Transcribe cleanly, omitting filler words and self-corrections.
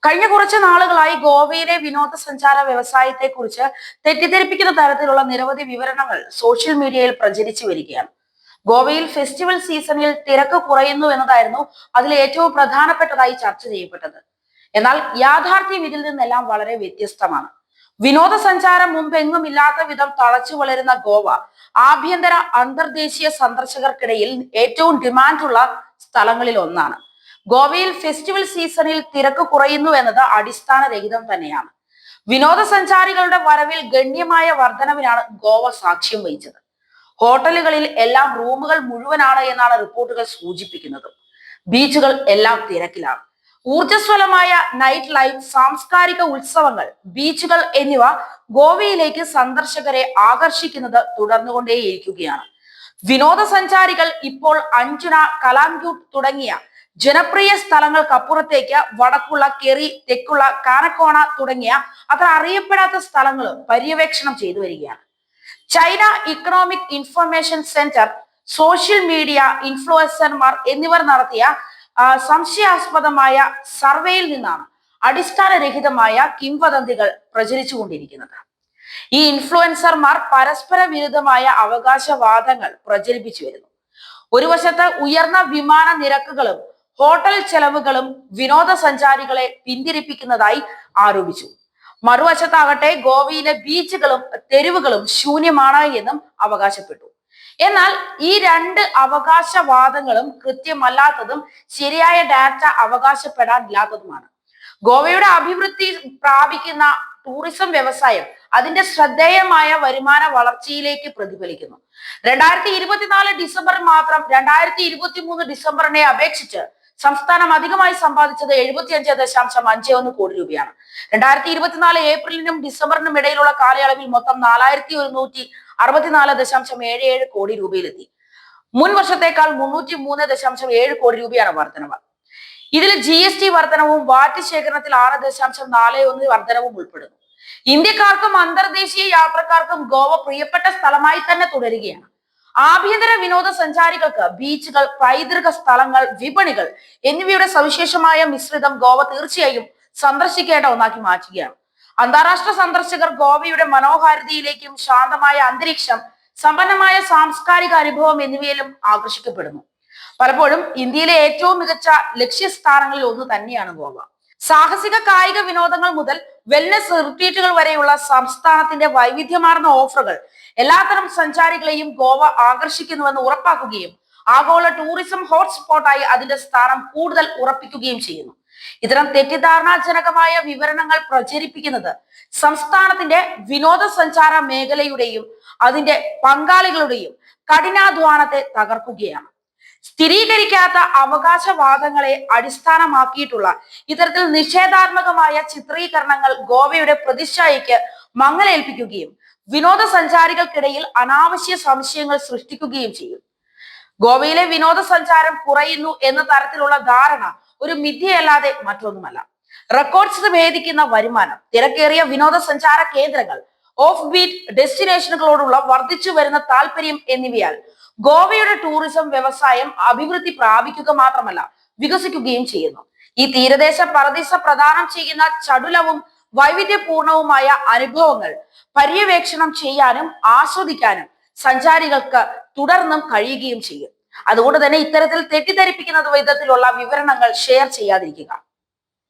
കഴിഞ്ഞ കുറച്ച് നാളുകളായി ഗോവയിലെ വിനോദസഞ്ചാര വ്യവസായത്തെക്കുറിച്ച് തെറ്റിദ്ധരിപ്പിക്കുന്ന തരത്തിലുള്ള നിരവധി വിവരണങ്ങൾ സോഷ്യൽ മീഡിയയിൽ പ്രചരിച്ചു വരികയാണ്. ഗോവയിൽ ഫെസ്റ്റിവൽ സീസണിൽ തിരക്ക് കുറയുന്നു എന്നതായിരുന്നു അതിൽ ഏറ്റവും പ്രധാനപ്പെട്ടതായി ചർച്ച ചെയ്യപ്പെട്ടത്. എന്നാൽ യാഥാർത്ഥ്യം ഇതിൽ നിന്നെല്ലാം വളരെ വ്യത്യസ്തമാണ്. വിനോദസഞ്ചാരം മുമ്പെങ്ങും ഇല്ലാത്ത വിധം തഴച്ചു വളരുന്ന ഗോവ ആഭ്യന്തര അന്തർദേശീയ സന്ദർശകർക്കിടയിൽ ഏറ്റവും ഡിമാൻഡുള്ള സ്ഥലങ്ങളിൽ ഒന്നാണ്. ഗോവയിൽ ഫെസ്റ്റിവൽ സീസണിൽ തിരക്ക് കുറയുന്നു എന്നത് അടിസ്ഥാനരഹിതം തന്നെയാണ്. വിനോദസഞ്ചാരികളുടെ വരവിൽ ഗണ്യമായ വർധനവിനാണ് ഗോവ സാക്ഷ്യം വഹിച്ചത്. ഹോട്ടലുകളിൽ എല്ലാം റൂമുകൾ മുഴുവനാണ് എന്നാണ് റിപ്പോർട്ടുകൾ സൂചിപ്പിക്കുന്നത്. ബീച്ചുകൾ എല്ലാം തിരക്കിലാണ്. ഊർജ്ജസ്വലമായ നൈറ്റ് ലൈഫ്, സാംസ്കാരിക ഉത്സവങ്ങൾ, ബീച്ചുകൾ എന്നിവ ഗോവയിലേക്ക് സന്ദർശകരെ ആകർഷിക്കുന്നത് തുടർന്നുകൊണ്ടേയിരിക്കുകയാണ്. വിനോദസഞ്ചാരികൾ ഇപ്പോൾ അഞ്ജുന, കലാംഗ്യൂട്ട് തുടങ്ങിയ ജനപ്രിയ സ്ഥലങ്ങൾക്കപ്പുറത്തേക്ക് വടക്കുള്ള കെറി, തെക്കുള്ള കാനക്കോണ തുടങ്ങിയ അത്ര അറിയപ്പെടാത്ത സ്ഥലങ്ങൾ പര്യവേക്ഷണം ചെയ്തു വരികയാണ്. China economic information centre, social media ഇൻഫ്ലുവൻസർമാർ എന്നിവർ നടത്തിയ സംശയാസ്പദമായ സർവേയിൽ നിന്നാണ് അടിസ്ഥാനരഹിതമായ കിംവദന്തികൾ പ്രചരിച്ചുകൊണ്ടിരിക്കുന്നത്. ഈ ഇൻഫ്ലുവൻസർമാർ പരസ്പര വിരുദ്ധമായ അവകാശവാദങ്ങൾ പ്രചരിപ്പിച്ചു വരുന്നു. ഒരു വശത്ത് ഉയർന്ന വിമാന നിരക്കുകളും ഹോട്ടൽ ചെലവുകളും വിനോദസഞ്ചാരികളെ പിന്തിരിപ്പിക്കുന്നതായി ആരോപിച്ചു. മറുവശത്താകട്ടെ ഗോവയിലെ ബീച്ചുകളും തെരുവുകളും ശൂന്യമാണ് എന്നും അവകാശപ്പെട്ടു. എന്നാൽ ഈ രണ്ട് അവകാശവാദങ്ങളും കൃത്യമല്ലാത്തതും ശരിയായ ഡാറ്റ അവകാശപ്പെടാനില്ലാത്തതുമാണ്. ഗോവയുടെ അഭിവൃദ്ധി പ്രാപിക്കുന്ന ടൂറിസം വ്യവസായം അതിന്റെ ശ്രദ്ധേയമായ വരുമാന വളർച്ചയിലേക്ക് പ്രതിഫലിക്കുന്നു. 2024 ഡിസംബറിൽ മാത്രം 2023 ഡിസംബറിനെ അപേക്ഷിച്ച് സംസ്ഥാനം അധികമായി സമ്പാദിച്ചത് 75.51 കോടി രൂപയാണ്. 2024 ഏപ്രിലിനും ഡിസംബറിനും ഇടയിലുള്ള കാലയളവിൽ മൊത്തം 4164.77 കോടി രൂപയിലെത്തി. മുൻ വർഷത്തേക്കാൾ 303.7 കോടി രൂപയാണ് വർധനവ്. ഇതിൽ GST വർധനവും വാറ്റ് ശേഖരണത്തിൽ 6.41 വർധനവും ഉൾപ്പെടുന്നു. ഇന്ത്യക്കാർക്കും അന്തർദേശീയ യാത്രക്കാർക്കും ഗോവ പ്രിയപ്പെട്ട സ്ഥലമായി തന്നെ തുടരുകയാണ്. ആഭ്യന്തര വിനോദസഞ്ചാരികൾക്ക് ബീച്ചുകൾ, പൈതൃക സ്ഥലങ്ങൾ, വിപണികൾ എന്നിവയുടെ സവിശേഷമായ മിശ്രിതം ഗോവ തീർച്ചയായും സന്ദർശിക്കേണ്ട ഒന്നാക്കി മാറ്റുകയാണ്. അന്താരാഷ്ട്ര സന്ദർശകർ ഗോവയുടെ മനോഹാരിതയിലേക്കും ശാന്തമായ അന്തരീക്ഷം, സമ്പന്നമായ സാംസ്കാരിക അനുഭവം എന്നിവയിലും ആകർഷിക്കപ്പെടുന്നു. പലപ്പോഴും ഇന്ത്യയിലെ ഏറ്റവും മികച്ച ലക്ഷ്യസ്ഥാനങ്ങളിൽ ഒന്ന് തന്നെയാണ് ഗോവ. സാഹസിക കായിക വിനോദങ്ങൾ മുതൽ വെൽനസ് റിട്രീറ്റുകൾ വരെയുള്ള സംസ്ഥാനത്തിന്റെ വൈവിധ്യമാർന്ന ഓഫറുകൾ എല്ലാത്തരം സഞ്ചാരികളെയും ഗോവ ആകർഷിക്കുന്നുവെന്ന് ഉറപ്പാക്കുകയും ആഗോള ടൂറിസം ഹോട്ട്സ്പോട്ടായി അതിന്റെ സ്ഥാനം കൂടുതൽ ഉറപ്പിക്കുകയും ചെയ്യുന്നു. ഇത്തരം തെറ്റിദ്ധാരണാജനകമായ വിവരണങ്ങൾ പ്രചരിപ്പിക്കുന്നത് സംസ്ഥാനത്തിന്റെ വിനോദസഞ്ചാര മേഖലയുടെയും അതിന്റെ പങ്കാളികളുടെയും കഠിനാധ്വാനത്തെ തകർക്കുകയാണ്. സ്ഥിരീകരിക്കാത്ത അവകാശവാദങ്ങളെ അടിസ്ഥാനമാക്കിയിട്ടുള്ള ഇത്തരത്തിൽ നിഷേധാത്മകമായ ചിത്രീകരണങ്ങൾ ഗോവയുടെ പ്രതിച്ഛായയ്ക്ക് മങ്ങലേൽപ്പിക്കുകയും വിനോദസഞ്ചാരികൾക്കിടയിൽ അനാവശ്യ സംശയങ്ങൾ സൃഷ്ടിക്കുകയും ചെയ്യും. ഗോവയിലെ വിനോദസഞ്ചാരം കുറയുന്നു എന്ന തരത്തിലുള്ള ധാരണ ഒരു മിഥ്യയല്ലാതെ മറ്റൊന്നുമല്ല. റെക്കോർഡ്സ് ഭേദിക്കുന്ന വരുമാനം, തിരക്കേറിയ വിനോദസഞ്ചാര കേന്ദ്രങ്ങൾ, ഓഫ് ബീറ്റ് ഡെസ്റ്റിനേഷനുകളോടുള്ള വർദ്ധിച്ചു വരുന്ന താല്പര്യം എന്നിവയാൽ ഗോവയുടെ ടൂറിസം വ്യവസായം അഭിവൃദ്ധി പ്രാപിക്കുക മാത്രമല്ല വികസിക്കുകയും ചെയ്യുന്നു. ഈ തീരദേശ പറുദീസ പ്രദാനം ചെയ്യുന്ന ചടുലവും വൈവിധ്യപൂർണവുമായ അനുഭവങ്ങൾ പര്യവേക്ഷണം ചെയ്യാനും ആസ്വദിക്കാനും സഞ്ചാരികൾക്ക് തുടർന്നും കഴിയുകയും ചെയ്യും. അതുകൊണ്ട് തന്നെ ഇത്തരത്തിൽ തെറ്റിദ്ധരിപ്പിക്കുന്ന വിധത്തിലുള്ള വിവരണങ്ങൾ ഷെയർ ചെയ്യാതിരിക്കുക.